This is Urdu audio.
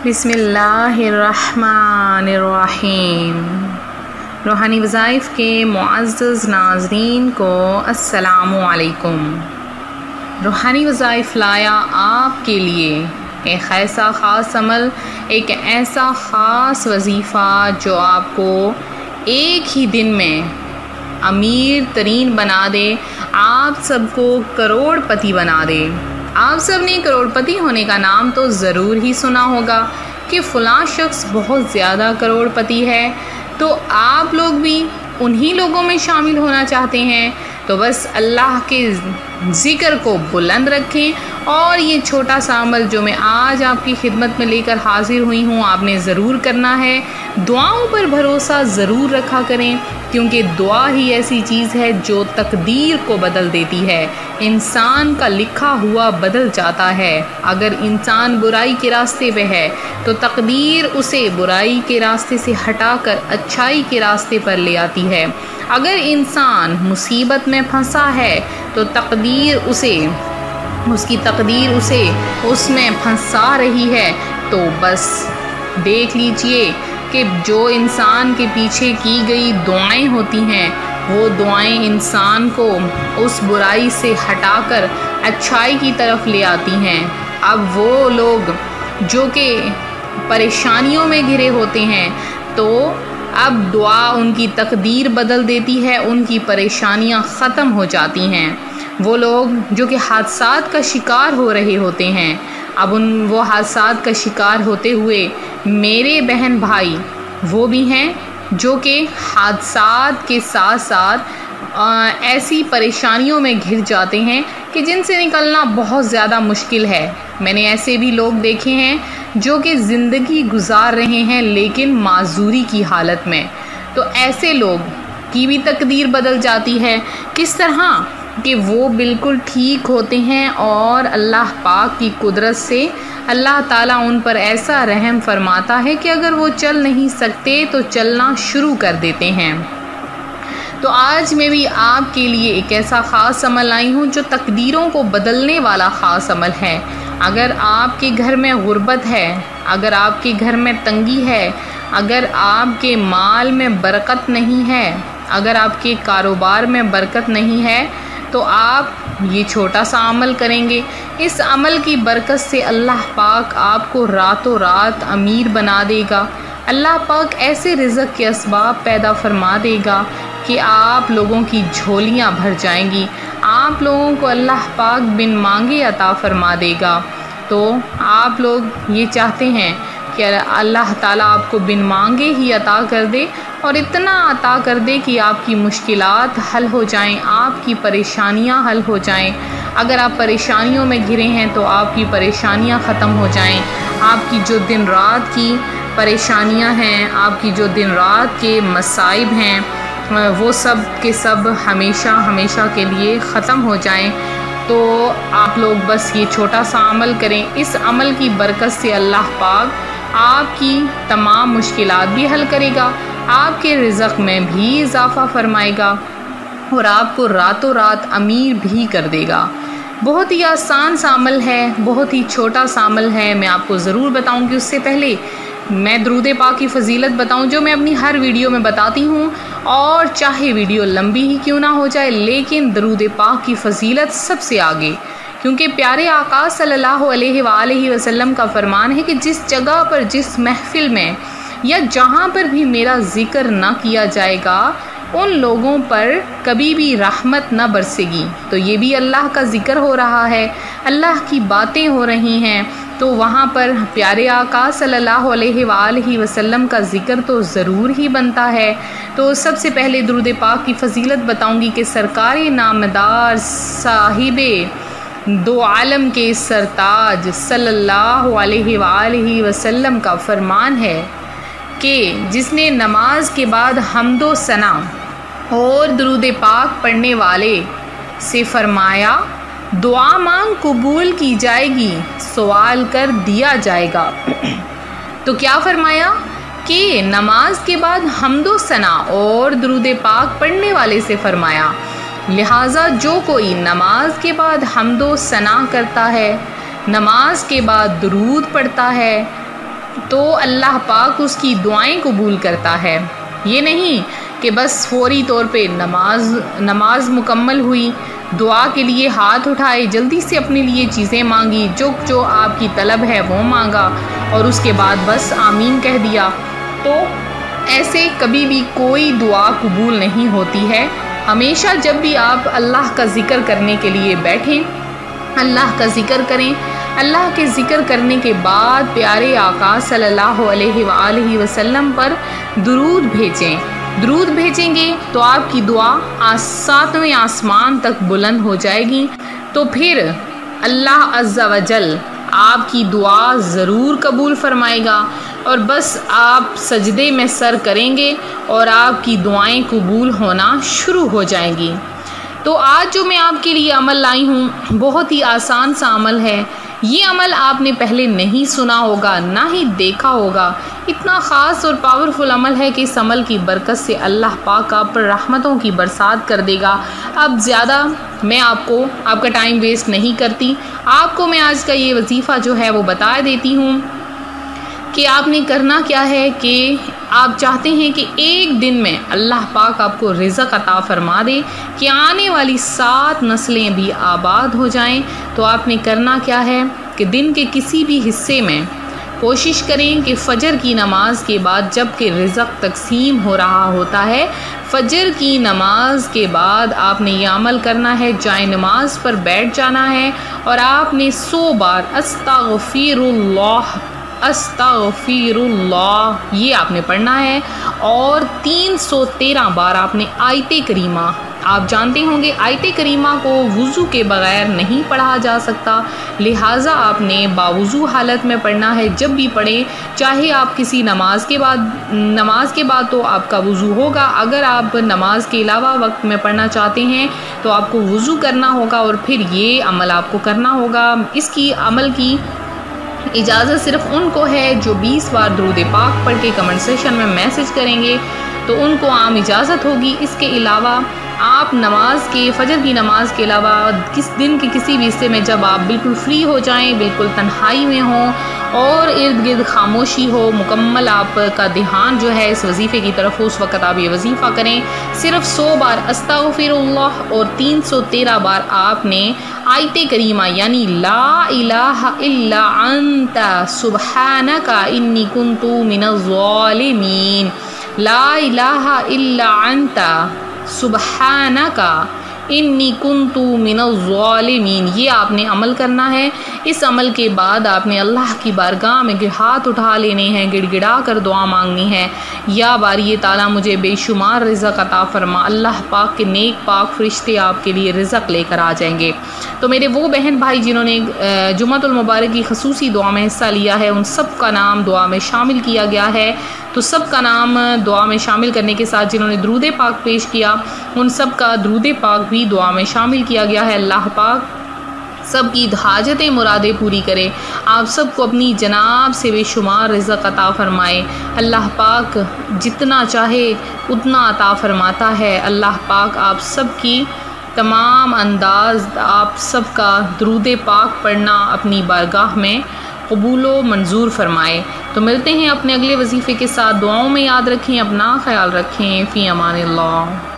بسم اللہ الرحمن الرحیم۔ روحانی وظائف کے معزز ناظرین کو السلام علیکم۔ روحانی وظائف لایا آپ کے لیے ایک ایسا خاص عمل، ایک ایسا خاص وظیفہ جو آپ کو ایک ہی دن میں امیر ترین بنا دے، آپ سب کو کروڑ پتی بنا دے۔ آپ سب نے کروڑ پتی ہونے کا نام تو ضرور ہی سنا ہوگا کہ فلاں شخص بہت زیادہ کروڑ پتی ہے، تو آپ لوگ بھی انہی لوگوں میں شامل ہونا چاہتے ہیں، تو بس اللہ کے ذکر کو بلند رکھیں، اور یہ چھوٹا سا عمل جو میں آج آپ کی خدمت میں لے کر حاضر ہوئی ہوں، آپ نے ضرور کرنا ہے۔ دعاؤں پر بھروسہ ضرور رکھا کریں، کیونکہ دعا ہی ایسی چیز ہے جو تقدیر کو بدل دیتی ہے، انسان کا لکھا ہوا بدل جاتا ہے۔ اگر انسان برائی کے راستے پہ ہے تو تقدیر اسے برائی کے راستے سے ہٹا کر اچھائی کے راستے پر لے آتی ہے۔ اگر انسان مصیبت میں پھنسا ہے تو تقدیر اسے اس میں پھنسا رہی ہے، تو بس دیکھ لیجئے کہ جو انسان کے پیچھے کی گئی دعائیں ہوتی ہیں، وہ دعائیں انسان کو اس برائی سے ہٹا کر اچھائی کی طرف لے آتی ہیں۔ اب وہ لوگ جو کہ پریشانیوں میں گھرے ہوتے ہیں، تو اب دعا ان کی تقدیر بدل دیتی ہے، ان کی پریشانیاں ختم ہو جاتی ہیں۔ وہ لوگ جو کہ حادثات کا شکار ہو رہے ہوتے ہیں، اب وہ حادثات کا شکار ہوتے ہوئے میرے بہن بھائی وہ بھی ہیں جو کہ حادثات کے ساتھ ساتھ ایسی پریشانیوں میں گھر جاتے ہیں کہ جن سے نکلنا بہت زیادہ مشکل ہے۔ میں نے ایسے بھی لوگ دیکھے ہیں جو کہ زندگی گزار رہے ہیں لیکن معذوری کی حالت میں، تو ایسے لوگ کی بھی تقدیر بدل جاتی ہے۔ کس طرح کہ وہ بالکل ٹھیک ہوتے ہیں اور اللہ پاک کی قدرت سے اللہ تعالیٰ ان پر ایسا رحم فرماتا ہے کہ اگر وہ چل نہیں سکتے تو چلنا شروع کر دیتے ہیں۔ تو آج میں بھی آپ کے لیے ایک ایسا خاص عمل لائی ہوں جو تقدیروں کو بدلنے والا خاص عمل ہے۔ اگر آپ کے گھر میں غربت ہے، اگر آپ کے گھر میں تنگی ہے، اگر آپ کے مال میں برکت نہیں ہے، اگر آپ کے کاروبار میں برکت نہیں ہے، تو آپ یہ چھوٹا سا عمل کریں گے، اس عمل کی برکت سے اللہ پاک آپ کو راتوں رات امیر بنا دے گا۔ اللہ پاک ایسے رزق کے اسباب پیدا فرما دے گا کہ آپ لوگوں کی جھولیاں بھر جائیں گی، آپ لوگوں کو اللہ پاک بن مانگے عطا فرما دے گا۔ تو آپ لوگ یہ چاہتے ہیں کہ اللہ تعالیٰ آپ کو بن مانگے ہی عطا کر دے، اور اتنا عطا کر دے کہ آپ کی مشکلات حل ہو جائیں، آپ کی پریشانیاں حل ہو جائیں۔ اگر آپ پریشانیوں میں گھرے ہیں تو آپ کی پریشانیاں ختم ہو جائیں، آپ کی جو دن رات کی پریشانیاں ہیں، آپ کی جو دن رات کے مصائب ہیں، وہ سب کے سب ہمیشہ کے لیے ختم ہو جائیں۔ تو آپ لوگ بس یہ چھوٹا سا عمل کریں، اس عمل کی برکت سے اللہ پاک آپ کی تمام مشکلات بھی حل کرے گا، آپ کے رزق میں بھی اضافہ فرمائے گا، اور آپ کو راتوں رات امیر بھی کر دے گا۔ بہت ہی آسان سا عمل ہے، بہت ہی چھوٹا سا عمل ہے۔ میں آپ کو ضرور بتاؤں کہ اس سے پہلے میں درود پاک کی فضیلت بتاؤں، جو میں اپنی ہر ویڈیو میں بتاتی ہوں، اور چاہے ویڈیو لمبی ہی کیوں نہ ہو جائے، لیکن درود پاک کی فضیلت سب سے آگے، کیونکہ پیارے آقا صلی اللہ علیہ وآلہ وسلم کا فرمان ہے کہ جس جگہ پر، جس محفل میں یا جہاں پر بھی میرا ذکر نہ کیا جائے گا، ان لوگوں پر کبھی بھی رحمت نہ برسے گی۔ تو یہ بھی اللہ کا ذکر ہو رہا ہے، اللہ کی باتیں ہو رہی ہیں، تو وہاں پر پیارے آقا صلی اللہ علیہ وآلہ وسلم کا ذکر تو ضرور ہی بنتا ہے۔ تو سب سے پہلے درود پاک کی فضیلت بتاؤں گی کہ سرکار نامدار صاحب دو عالم کے سرتاج صلی اللہ علیہ وآلہ وسلم کا فرمان ہے کہ جس نے نماز کے بعد حمد و ثنا اور درود پاک پڑھنے والے سے فرمایا، دعا مانگ قبول کی جائے گی، سوال کر دیا جائے گا۔ تو کیا فرمایا کہ نماز کے بعد حمد و ثنا اور درود پاک پڑھنے والے سے فرمایا، لہٰذا جو کوئی نماز کے بعد حمد و ثنا کرتا ہے، نماز کے بعد درود پڑھتا ہے، تو اللہ پاک اس کی دعائیں قبول کرتا ہے۔ یہ نہیں کہ بس فوری طور پہ نماز مکمل ہوئی، دعا کے لیے ہاتھ اٹھائے، جلدی سے اپنے لیے چیزیں مانگی، جو آپ کی طلب ہے وہ مانگا اور اس کے بعد بس آمین کہہ دیا، تو ایسے کبھی بھی کوئی دعا قبول نہیں ہوتی ہے۔ ہمیشہ جب بھی آپ اللہ کا ذکر کرنے کے لیے بیٹھیں، اللہ کا ذکر کریں، اللہ کے ذکر کرنے کے بعد پیارے آقا صلی اللہ علیہ وآلہ وسلم پر درود بھیجیں۔ درود بھیجیں گے تو آپ کی دعا ساتویں آسمان تک بلند ہو جائے گی، تو پھر اللہ عز و جل آپ کی دعا ضرور قبول فرمائے گا، اور بس آپ سجدے میں سر کریں گے اور آپ کی دعائیں قبول ہونا شروع ہو جائیں گی۔ تو آج جو میں آپ کے لیے عمل لائی ہوں بہت ہی آسان سا عمل ہے۔ یہ عمل آپ نے پہلے نہیں سنا ہوگا، نہ ہی دیکھا ہوگا۔ اتنا خاص اور پاورفل عمل ہے کہ اس عمل کی برکت سے اللہ پاک آپ پر رحمتوں کی برسات کر دے گا۔ اب زیادہ میں آپ کا ٹائم ویسٹ نہیں کرتی، آپ کو میں آج کا یہ وظیفہ جو ہے وہ بتا دیتی ہوں کہ آپ نے کرنا کیا ہے۔ کہ آپ چاہتے ہیں کہ ایک دن میں اللہ پاک آپ کو رزق عطا فرما دے کہ آنے والی 7 نسلیں بھی آباد ہو جائیں، تو آپ نے کرنا کیا ہے کہ دن کے کسی بھی حصے میں کوشش کریں کہ فجر کی نماز کے بعد جب کہ رزق تقسیم ہو رہا ہوتا ہے، فجر کی نماز کے بعد آپ نے یہ عمل کرنا ہے، جائے نماز پر بیٹھ جانا ہے اور آپ نے 100 بار استغفر اللہ یہ آپ نے پڑھنا ہے، اور 313 بار آپ نے آیت کریمہ، آپ جانتے ہوں گے آیت کریمہ کو وضو کے بغیر نہیں پڑھا جا سکتا، لہٰذا آپ نے باوضو حالت میں پڑھنا ہے۔ جب بھی پڑھیں، چاہے آپ کسی نماز کے بعد تو آپ کا وضو ہوگا، اگر آپ نماز کے علاوہ وقت میں پڑھنا چاہتے ہیں تو آپ کو وضو کرنا ہوگا اور پھر یہ عمل آپ کو کرنا ہوگا۔ اس کی عمل کی اجازت صرف ان کو ہے جو 20 بار درود پاک پڑھ کے کمنٹ سیکشن میں میسج کریں گے، تو ان کو عام اجازت ہوگی۔ اس کے علاوہ آپ فجر کی نماز کے علاوہ دن کے کسی بھی حصے میں جب آپ بالکل فری ہو جائیں، بالکل تنہائی میں ہوں اور ارد گرد خاموشی ہو، مکمل آپ کا دھیان جو ہے اس وظیفے کی طرف ہو، اس وقت آپ یہ وظیفہ کریں۔ صرف 100 بار استغفر اللہ اور 313 بار آپ نے آیت کریمہ یعنی لا الہ الا انت سبحانک انی کنت من الظالمین، لا الہ الا انت سبحانک انی کنت من الظالمین، یہ آپ نے عمل کرنا ہے۔ اس عمل کے بعد آپ نے اللہ کی بارگاہ میں ہاتھ اٹھا لینے ہیں، گڑ گڑا کر دعا مانگنی ہے، یا باری تعالیٰ مجھے بے شمار رزق عطا فرما۔ اللہ پاک کے نیک پاک فرشتے آپ کے لیے رزق لے کر آ جائیں گے۔ تو میرے وہ بہن بھائی جنہوں نے جمعۃ المبارک کی خصوصی دعا میں حصہ لیا ہے، ان سب کا نام دعا میں شامل کیا گیا ہے، تو سب کا نام دعا میں شامل کرنے کے ساتھ جنہوں نے درود پاک پیش کیا ان سب کا درود پاک بھی دعا میں شامل کیا گیا ہے۔ اللہ پاک سب کی حاجتیں مرادیں پوری کرے، آپ سب کو اپنی جناب سے بے شمار رزق عطا فرمائے۔ اللہ پاک جتنا چاہے اتنا عطا فرماتا ہے۔ اللہ پاک آپ سب کی تمام انداز، آپ سب کا درود پاک پڑھنا اپنی بارگاہ میں قبول و منظور فرمائے۔ تو ملتے ہیں اپنے اگلے وظیفے کے ساتھ، دعاؤں میں یاد رکھیں، اپنا خیال رکھیں، فی امان اللہ۔